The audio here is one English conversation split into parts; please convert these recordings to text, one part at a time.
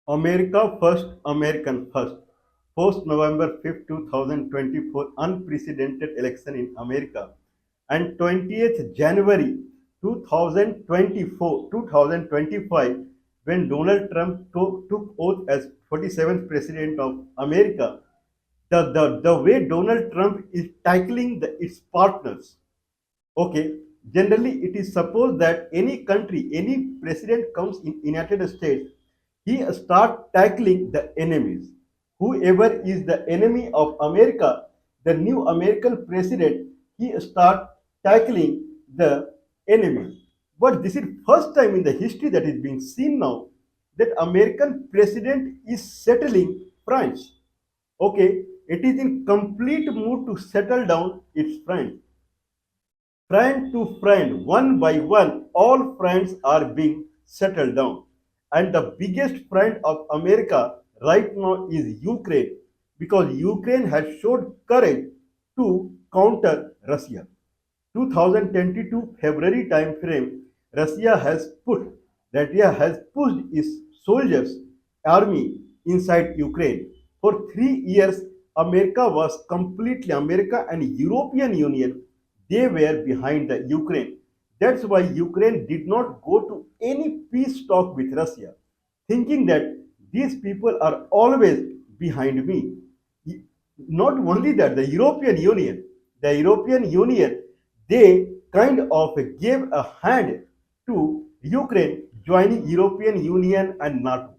America first, American first. Post November 5th, 2024, unprecedented election in America. And 20th January 2024, 2025, when Donald Trump took oath as 47th President of America, the way Donald Trump is tackling its partners. Okay, generally it is supposed that any country, any president comes in United States, he start tackling the enemies. Whoever is the enemy of America, the new American president, he start tackling the enemies. But this is first time in the history that is being seen now that American president is settling France. Okay, it is in complete mood to settle down its France. Friend to friend, one by one, all friends are being settled down. And the biggest friend of America right now is Ukraine because Ukraine has showed courage to counter Russia. 2022 February time frame, Russia has pushed its soldiers, army inside Ukraine. For 3 years, America and European Union, they were behind the Ukraine. That's why Ukraine did not go to any peace talk with Russia, thinking that these people are always behind me. Not only that, the European Union, they kind of gave a hand to Ukraine joining European Union and NATO.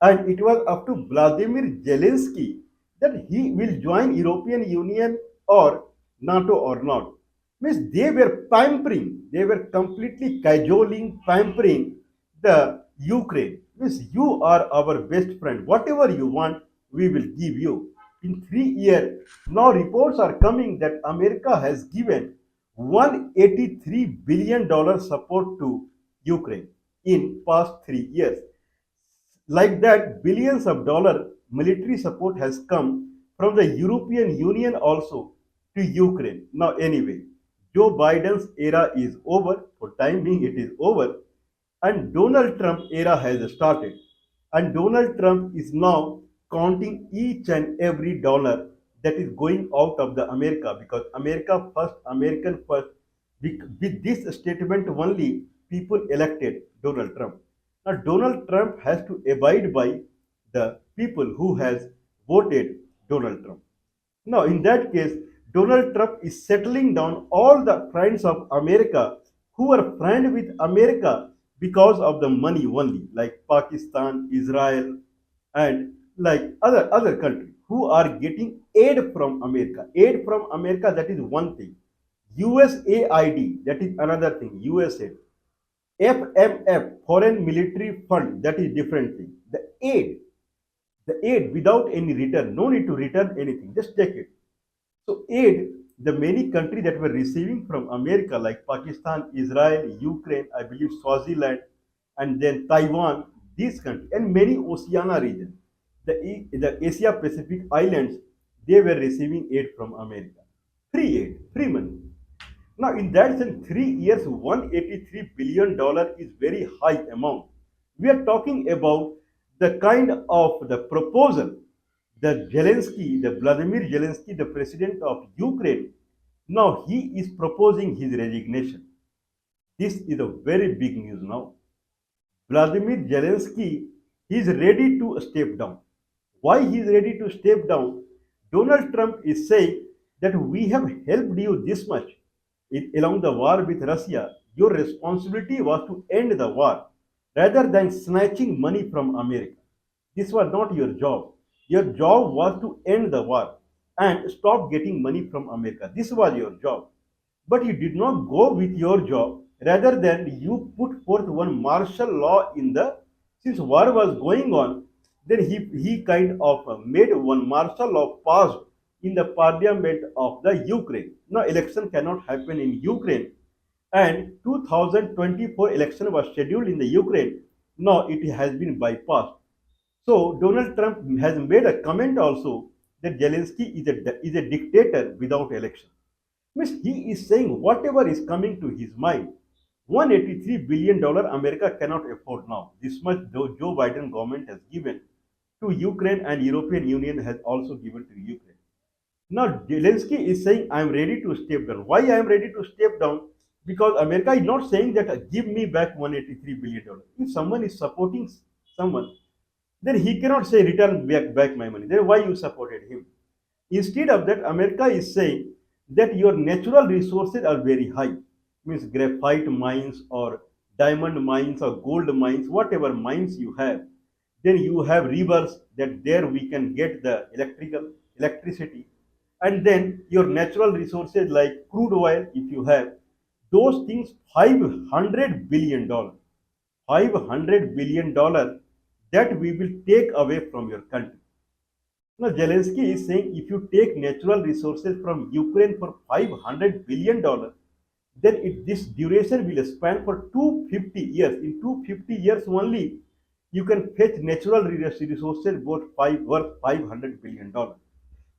And it was up to Vladimir Zelensky that he will join European Union or NATO or not. Means they were completely cajoling, pampering the Ukraine. Means you are our best friend. Whatever you want, we will give you. In 3 years, now reports are coming that America has given $183 billion support to Ukraine in past 3 years. Like that, billions of dollar military support has come from the European Union also to Ukraine. Now, anyway, Joe Biden's era is over. For time being, it is over, and Donald Trump era has started. And Donald Trump is now counting each and every dollar that is going out of the America because America first, American first. With this statement only, people elected Donald Trump. Now, Donald Trump has to abide by the people who has voted Donald Trump. Now, in that case, Donald Trump is settling down all the friends of America who are friends with America because of the money only, like Pakistan, Israel, and like other countries who are getting aid from America. Aid from America, that is one thing. USAID, that is another thing. USA. FMF, Foreign Military Fund, that is different thing. The aid without any return, no need to return anything, just take it. So aid, the many countries that were receiving from America like Pakistan, Israel, Ukraine, I believe Swaziland, and then Taiwan, these countries, and many Oceania region, the Asia Pacific islands, they were receiving aid from America. Free aid, free money. Now, in that sense, 3 years, $183 billion is very high amount. We are talking about the kind of the proposal that Vladimir Zelensky, the president of Ukraine, now he is proposing his resignation. This is a very big news now. Vladimir Zelensky is ready to step down. Why he is ready to step down? Donald Trump is saying that we have helped you this much along the war with Russia. Your responsibility was to end the war rather than snatching money from America. This was not your job. Your job was to end the war and stop getting money from America. This was your job. But you did not go with your job. Rather than you put forth one martial law in the, since war was going on, then he kind of made one martial law passed in the parliament of the Ukraine. Now election cannot happen in Ukraine, and 2024 election was scheduled in the Ukraine. Now it has been bypassed. So Donald Trump has made a comment also that Zelensky is a dictator without election. Means he is saying whatever is coming to his mind. $183 billion America cannot afford now. This much though Joe Biden government has given to Ukraine and European Union has also given to Ukraine. Now Zelensky is saying I am ready to step down. Why I am ready to step down? Because America is not saying that give me back $183 billion. If someone is supporting someone, then he cannot say return back my money. Then why you supported him? Instead of that, America is saying that your natural resources are very high, means graphite mines or diamond mines or gold mines, whatever mines you have, then you have rivers that there we can get the electricity, and then your natural resources like crude oil, if you have those things, $500 billion, $500 billion that we will take away from your country. Now, Zelensky is saying if you take natural resources from Ukraine for $500 billion, then this duration will span for 250 years. In 250 years only, you can fetch natural resources worth $500 billion.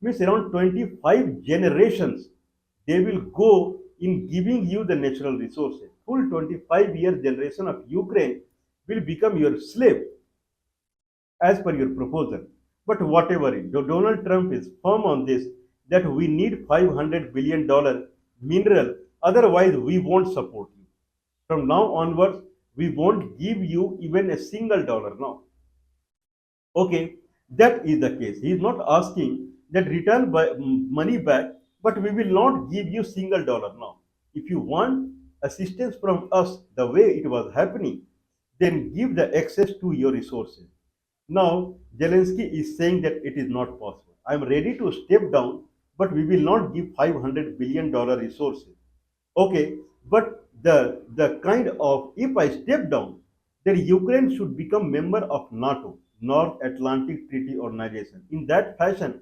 Means around 25 generations they will go in giving you the natural resources. Full 25-year generation of Ukraine will become your slave as per your proposal. But whatever it, Donald Trump is firm on this that we need $500 billion mineral, otherwise we won't support you. From now onwards, we won't give you even a single dollar now. Okay, that is the case. He is not asking that return money back, but we will not give you single dollar now. If you want assistance from us the way it was happening, then give the access to your resources. Now, Zelensky is saying that it is not possible. I am ready to step down, but we will not give $500 billion resources. Okay, but the kind of if I step down, then Ukraine should become member of NATO, North Atlantic Treaty Organization. In that fashion,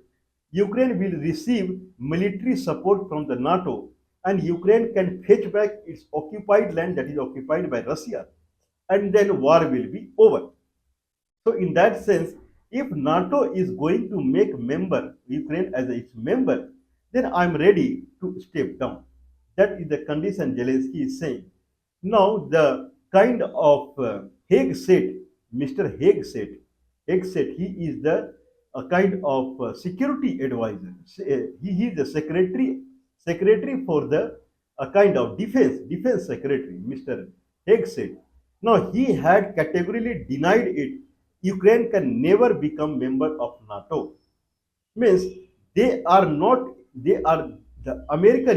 Ukraine will receive military support from the NATO, and Ukraine can fetch back its occupied land that is occupied by Russia, and then war will be over. So in that sense, if NATO is going to make member Ukraine as its member, then I'm ready to step down. That is the condition Zelensky is saying. Now the kind of Hague said, Mr. Hague said he is the a kind of security advisor. He is the secretary for the a kind of defense secretary. Mr. Hague said. Now he had categorically denied it. Ukraine can never become member of NATO. Means they are not. They are the America,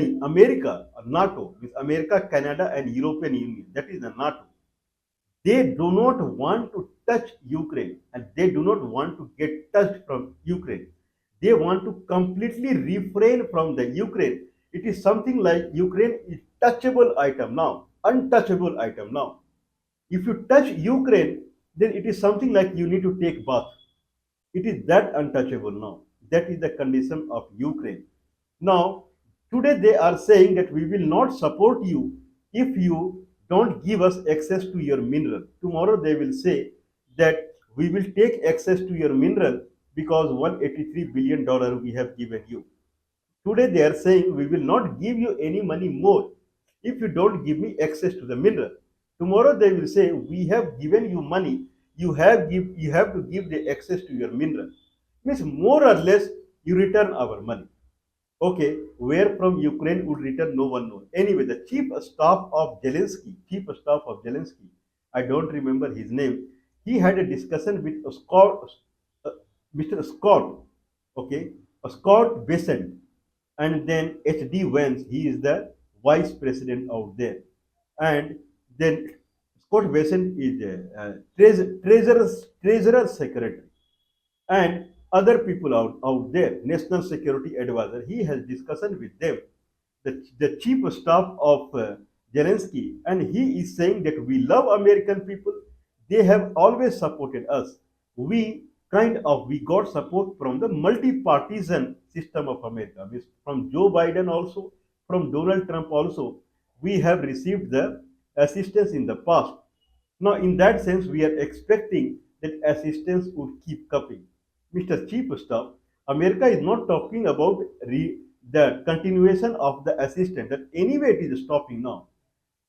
NATO, with America, Canada, and European Union. That is the NATO. They do not want to touch Ukraine, and they do not want to get touched from Ukraine. They want to completely refrain from the Ukraine. It is something like Ukraine is touchable item now, untouchable item now. If you touch Ukraine, then it is something like you need to take bath. It is that untouchable now. That is the condition of Ukraine. Now, today they are saying that we will not support you if you don't give us access to your mineral. Tomorrow they will say that we will take access to your mineral because $183 billion we have given you. Today they are saying we will not give you any money more if you don't give me access to the mineral. Tomorrow they will say we have given you money, you have to give the access to your mineral. Means more or less you return our money. Okay, where from Ukraine would return, no one knows. Anyway, the chief of staff of Zelensky, I don't remember his name. He had a discussion with uh, Mr. Scott, okay, Scott Besant, and then H.D. Vance. He is the vice president out there, and then Scott Besant is the treasurer secretary, and other people out there, national security advisor. He has discussion with them, the chief of staff of Zelensky, and he is saying that we love American people. They have always supported us. We got support from the multi-partisan system of America, means from Joe Biden also, from Donald Trump also. We have received the assistance in the past. Now, in that sense, we are expecting that assistance would keep coming. Mr. Chief of Staff, America is not talking about the continuation of the assistance, that anyway it is stopping now.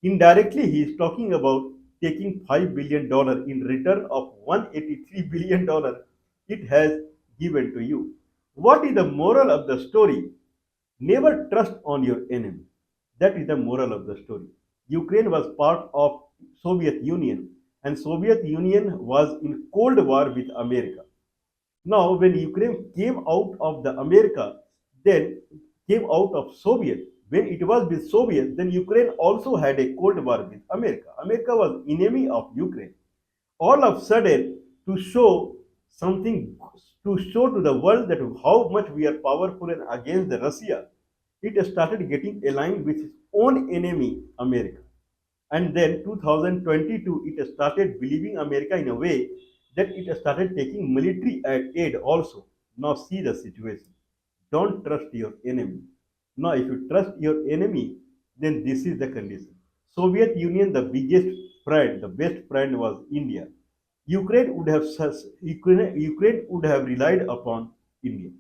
Indirectly, he is talking about taking $5 billion in return of $183 billion it has given to you. What is the moral of the story? Never trust on your enemy. That is the moral of the story. Ukraine was part of Soviet Union, and Soviet Union was in Cold War with America. Now, when Ukraine came out of the America, then came out of Soviet. When it was with Soviet, then Ukraine also had a Cold War with America. America was enemy of Ukraine. All of a sudden, to show something, to show to the world that how much we are powerful and against the Russia, it started getting aligned with its own enemy, America. And then 2022, it started believing America in a way that it started taking military aid also. Now see the situation. Don't trust your enemy. Now, if you trust your enemy, then this is the condition. Soviet Union, the biggest friend, the best friend was India. Ukraine would have relied upon India.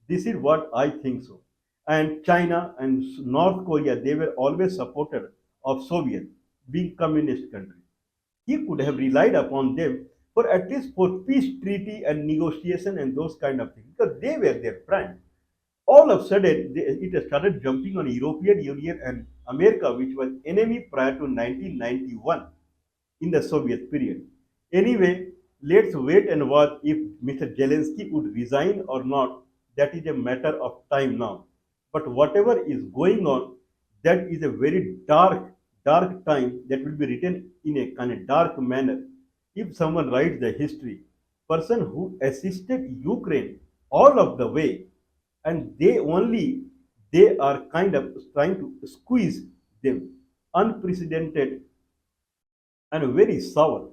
This is what I think so. And China and North Korea, they were always supporter of Soviet, being communist country. He could have relied upon them for at least for peace treaty and negotiation and those kind of things because they were their friend. All of a sudden, it started jumping on European Union and America, which was enemy prior to 1991 in the Soviet period. Anyway, let's wait and watch if Mr. Zelensky would resign or not. That is a matter of time now. But whatever is going on, that is a very dark time that will be written in a kind of dark manner. If someone writes the history, person who assisted Ukraine all of the way, and they are kind of trying to squeeze them unprecedented and very sour.